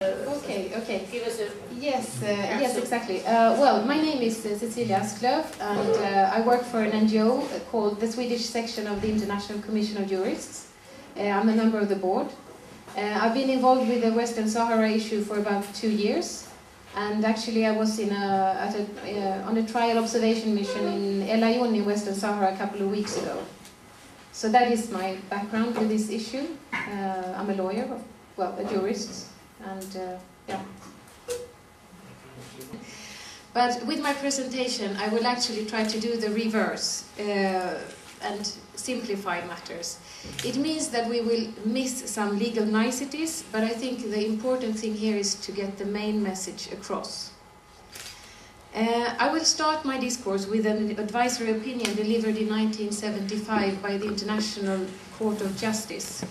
Okay. Give us a yes, exactly. Well, my name is Cecilia Asklöf, and I work for an NGO called the Swedish section of the International Commission of Jurists. I'm a member of the board. I've been involved with the Western Sahara issue for about 2 years, and actually I was on a trial observation mission in El Ayoun in Western Sahara a couple of weeks ago. So that is my background with this issue. I'm a lawyer, well, a jurist, and yeah. But with my presentation, I will actually try to do the reverse and simplify matters. It means that we will miss some legal niceties, but I think the important thing here is to get the main message across. I will start my discourse with an advisory opinion delivered in 1975 by the International Court of Justice.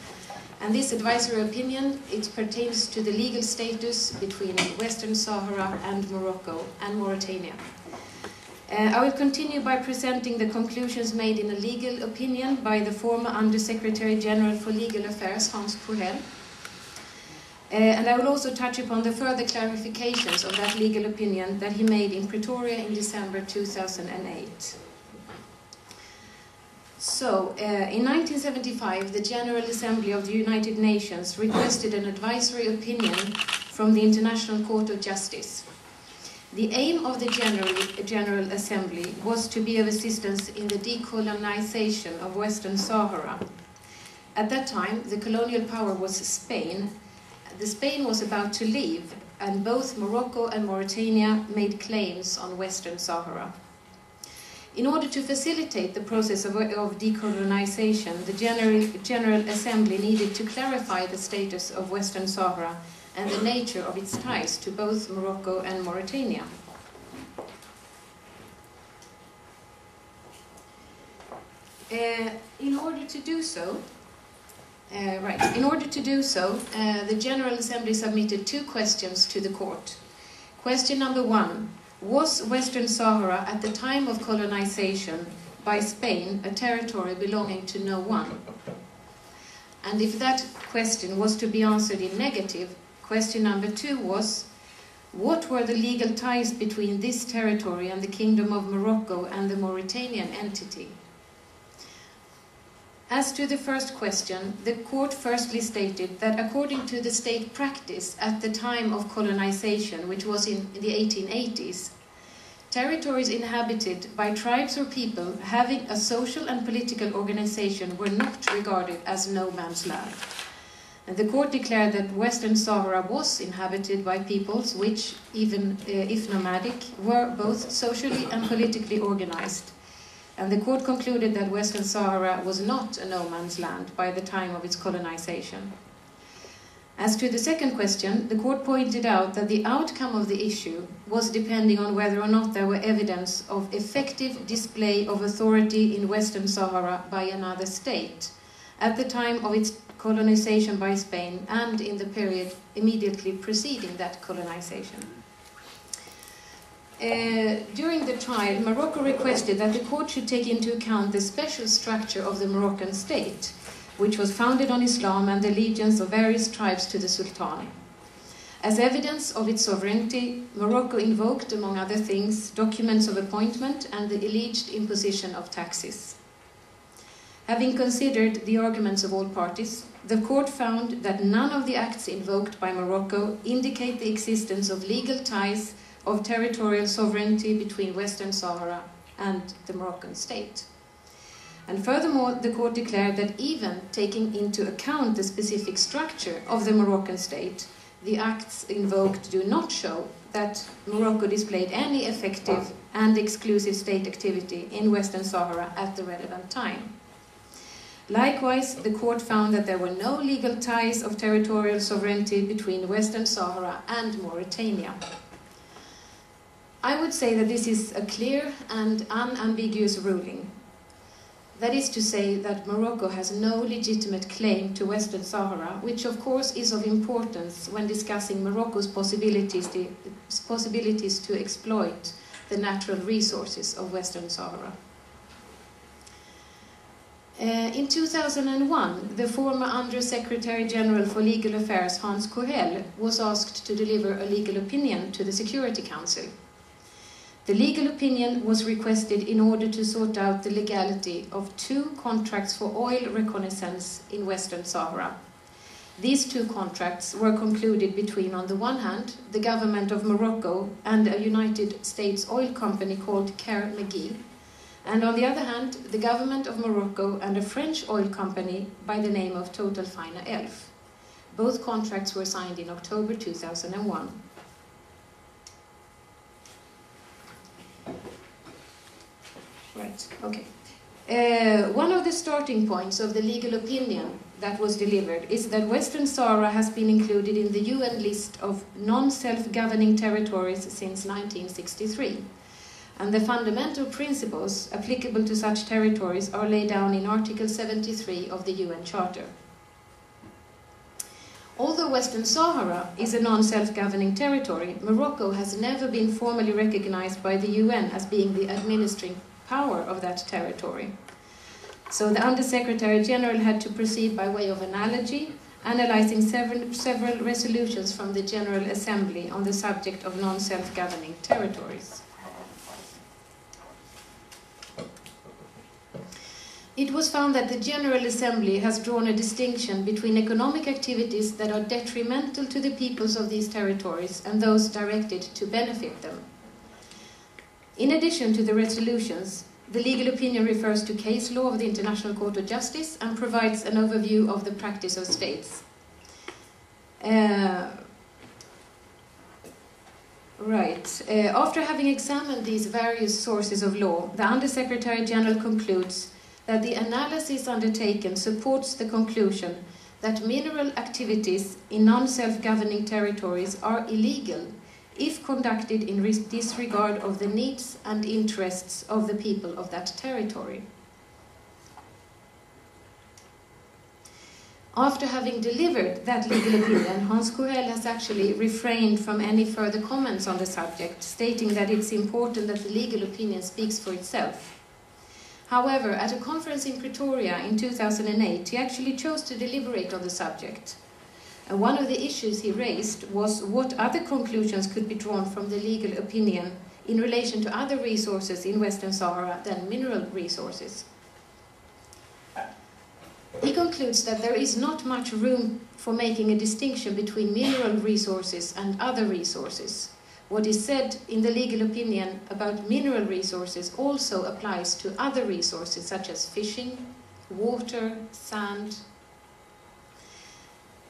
And this advisory opinion, it pertains to the legal status between Western Sahara and Morocco and Mauritania. I will continue by presenting the conclusions made in a legal opinion by the former Undersecretary General for Legal Affairs, Hans Corell. And I will also touch upon the further clarifications of that legal opinion that he made in Pretoria in December 2008. So, in 1975, the General Assembly of the United Nations requested an advisory opinion from the International Court of Justice. The aim of the General Assembly was to be of assistance in the decolonization of Western Sahara. At that time, the colonial power was Spain. Spain was about to leave, and both Morocco and Mauritania made claims on Western Sahara. In order to facilitate the process of decolonization, the General Assembly needed to clarify the status of Western Sahara and the nature of its ties to both Morocco and Mauritania. In order to do so, the General Assembly submitted 2 questions to the court. Question number 1. Was Western Sahara at the time of colonization by Spain a territory belonging to no one? And if that question was to be answered in negative, question number 2 was, what were the legal ties between this territory and the Kingdom of Morocco and the Mauritanian entity? As to the first question, the court firstly stated that according to the state practice at the time of colonization, which was in the 1880s, territories inhabited by tribes or people having a social and political organization were not regarded as no man's land. And the court declared that Western Sahara was inhabited by peoples which, even if nomadic, were both socially and politically organized. And the court concluded that Western Sahara was not a no man's land by the time of its colonization. As to the second question, the court pointed out that the outcome of the issue was depending on whether or not there were evidence of effective display of authority in Western Sahara by another state at the time of its colonization by Spain and in the period immediately preceding that colonization. During the trial, Morocco requested that the court should take into account the special structure of the Moroccan state, which was founded on Islam and the allegiance of various tribes to the Sultan. As evidence of its sovereignty, Morocco invoked, among other things, documents of appointment and the alleged imposition of taxes. Having considered the arguments of all parties, the court found that none of the acts invoked by Morocco indicate the existence of legal ties of territorial sovereignty between Western Sahara and the Moroccan state. And furthermore, the court declared that even taking into account the specific structure of the Moroccan state, the acts invoked do not show that Morocco displayed any effective and exclusive state activity in Western Sahara at the relevant time. Likewise, the court found that there were no legal ties of territorial sovereignty between Western Sahara and Mauritania. I would say that this is a clear and unambiguous ruling. That is to say that Morocco has no legitimate claim to Western Sahara, which of course is of importance when discussing Morocco's possibilities to exploit the natural resources of Western Sahara. In 2001, the former Under-Secretary General for Legal Affairs, Hans Kohel, was asked to deliver a legal opinion to the Security Council. The legal opinion was requested in order to sort out the legality of 2 contracts for oil reconnaissance in Western Sahara. These 2 contracts were concluded between, on the one hand, the government of Morocco and a United States oil company called Kerr-McGee, and on the other hand, the government of Morocco and a French oil company by the name of Total Fina Elf. Both contracts were signed in October 2001. Right, okay. One of the starting points of the legal opinion that was delivered is that Western Sahara has been included in the UN list of non-self-governing territories since 1963. And the fundamental principles applicable to such territories are laid down in Article 73 of the UN Charter. Although Western Sahara is a non-self-governing territory, Morocco has never been formally recognized by the UN as being the administering power of that territory. So the Under-Secretary General had to proceed by way of analogy, analyzing several resolutions from the General Assembly on the subject of non-self-governing territories. It was found that the General Assembly has drawn a distinction between economic activities that are detrimental to the peoples of these territories and those directed to benefit them. In addition to the resolutions, the legal opinion refers to case law of the International Court of Justice and provides an overview of the practice of states. After having examined these various sources of law, the Under-Secretary General concludes that the analysis undertaken supports the conclusion that mineral activities in non-self-governing territories are illegal if conducted in disregard of the needs and interests of the people of that territory. After having delivered that legal opinion, Hans Kohel has actually refrained from any further comments on the subject, stating that it's important that the legal opinion speaks for itself. However, at a conference in Pretoria in 2008, he actually chose to deliberate on the subject. And one of the issues he raised was what other conclusions could be drawn from the legal opinion in relation to other resources in Western Sahara than mineral resources. He concludes that there is not much room for making a distinction between mineral resources and other resources. What is said in the legal opinion about mineral resources also applies to other resources such as fishing, water, sand.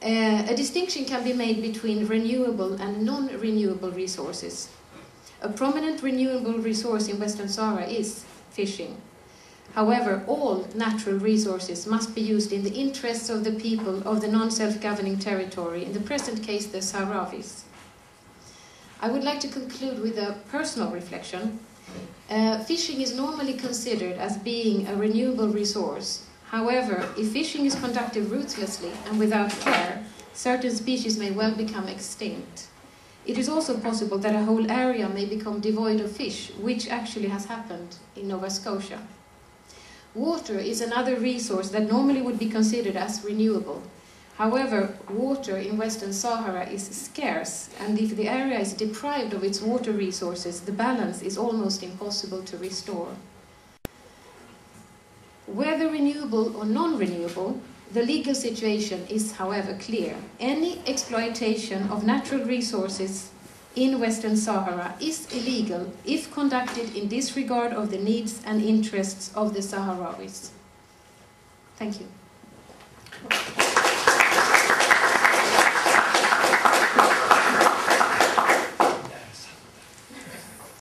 A distinction can be made between renewable and non-renewable resources. A prominent renewable resource in Western Sahara is fishing. However, all natural resources must be used in the interests of the people of the non-self-governing territory, in the present case the Sahrawis. I would like to conclude with a personal reflection. Fishing is normally considered as being a renewable resource. However, if fishing is conducted ruthlessly and without care, certain species may well become extinct. It is also possible that a whole area may become devoid of fish, which actually has happened in Nova Scotia. Water is another resource that normally would be considered as renewable. However, water in Western Sahara is scarce, and if the area is deprived of its water resources, the balance is almost impossible to restore. Whether renewable or non-renewable, the legal situation is, however, clear. Any exploitation of natural resources in Western Sahara is illegal if conducted in disregard of the needs and interests of the Sahrawis. Thank you.